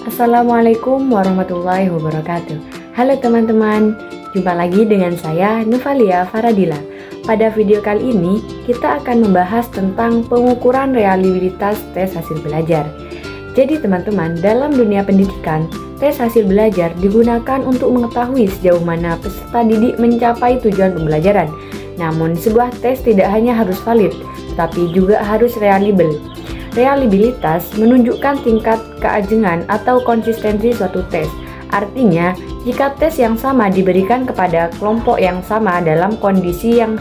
Assalamualaikum warahmatullahi wabarakatuh. Halo teman-teman, jumpa lagi dengan saya Nuvalia Faradila. Pada video kali ini kita akan membahas tentang pengukuran reliabilitas tes hasil belajar. Jadi teman-teman, dalam dunia pendidikan, tes hasil belajar digunakan untuk mengetahui sejauh mana peserta didik mencapai tujuan pembelajaran. Namun sebuah tes tidak hanya harus valid, tetapi juga harus reliable. Reliabilitas menunjukkan tingkat keajengan atau konsistensi suatu tes. Artinya, jika tes yang sama diberikan kepada kelompok yang sama dalam kondisi yang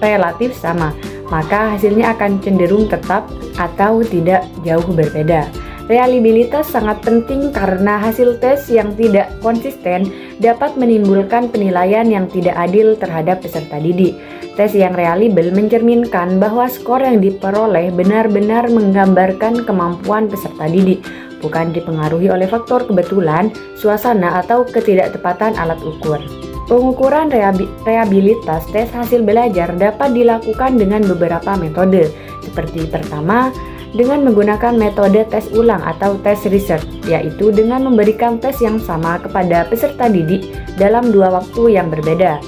relatif sama, maka hasilnya akan cenderung tetap atau tidak jauh berbeda. Reliabilitas sangat penting karena hasil tes yang tidak konsisten dapat menimbulkan penilaian yang tidak adil terhadap peserta didik. Tes yang reliable mencerminkan bahwa skor yang diperoleh benar-benar menggambarkan kemampuan peserta didik, bukan dipengaruhi oleh faktor kebetulan, suasana, atau ketidaktepatan alat ukur. Pengukuran reliabilitas tes hasil belajar dapat dilakukan dengan beberapa metode, seperti pertama, dengan menggunakan metode tes ulang atau tes research, yaitu dengan memberikan tes yang sama kepada peserta didik dalam dua waktu yang berbeda.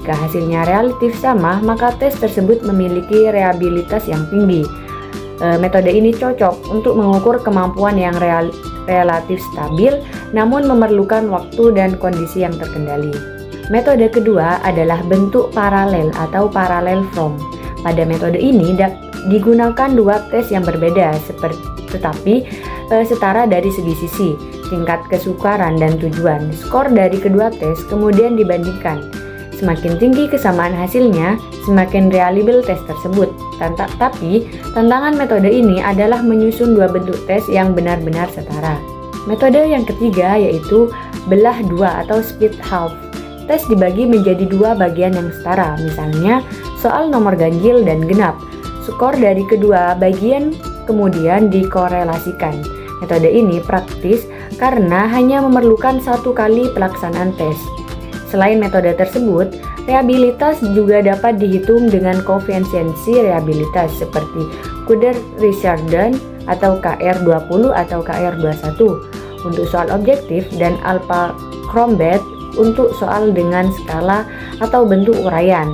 Jika hasilnya relatif sama, maka tes tersebut memiliki reliabilitas yang tinggi. Metode ini cocok untuk mengukur kemampuan yang relatif stabil, namun memerlukan waktu dan kondisi yang terkendali. Metode kedua adalah bentuk paralel atau parallel from. Pada metode ini digunakan dua tes yang berbeda, tetapi setara dari segi sisi, tingkat kesukaran dan tujuan. Skor dari kedua tes kemudian dibandingkan. Semakin tinggi kesamaan hasilnya, semakin reliable tes tersebut. Tapi, tantangan metode ini adalah menyusun dua bentuk tes yang benar-benar setara. Metode yang ketiga yaitu belah dua atau split half. Tes dibagi menjadi dua bagian yang setara, misalnya soal nomor ganjil dan genap. Skor dari kedua bagian kemudian dikorelasikan. Metode ini praktis karena hanya memerlukan satu kali pelaksanaan tes. Selain metode tersebut, reliabilitas juga dapat dihitung dengan koefisiensi reliabilitas seperti Kuder-Richardson atau KR20 atau KR21 untuk soal objektif dan Alpha-Crombat untuk soal dengan skala atau bentuk uraian.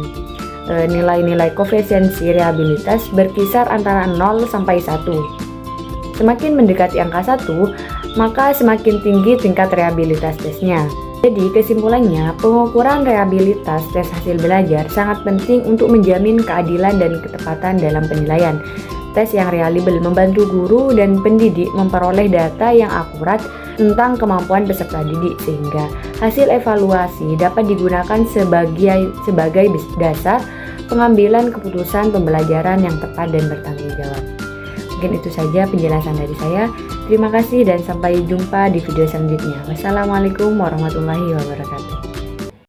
Nilai-nilai koefisiensi reliabilitas berkisar antara 0 sampai 1. Semakin mendekati angka 1, maka semakin tinggi tingkat reliabilitas tesnya. Jadi kesimpulannya, pengukuran reliabilitas tes hasil belajar sangat penting untuk menjamin keadilan dan ketepatan dalam penilaian. Tes yang reliable membantu guru dan pendidik memperoleh data yang akurat tentang kemampuan peserta didik, sehingga hasil evaluasi dapat digunakan sebagai dasar pengambilan keputusan pembelajaran yang tepat dan bertanggung jawab. Mungkin itu saja penjelasan dari saya. Terima kasih dan sampai jumpa di video selanjutnya. Wassalamualaikum warahmatullahi wabarakatuh.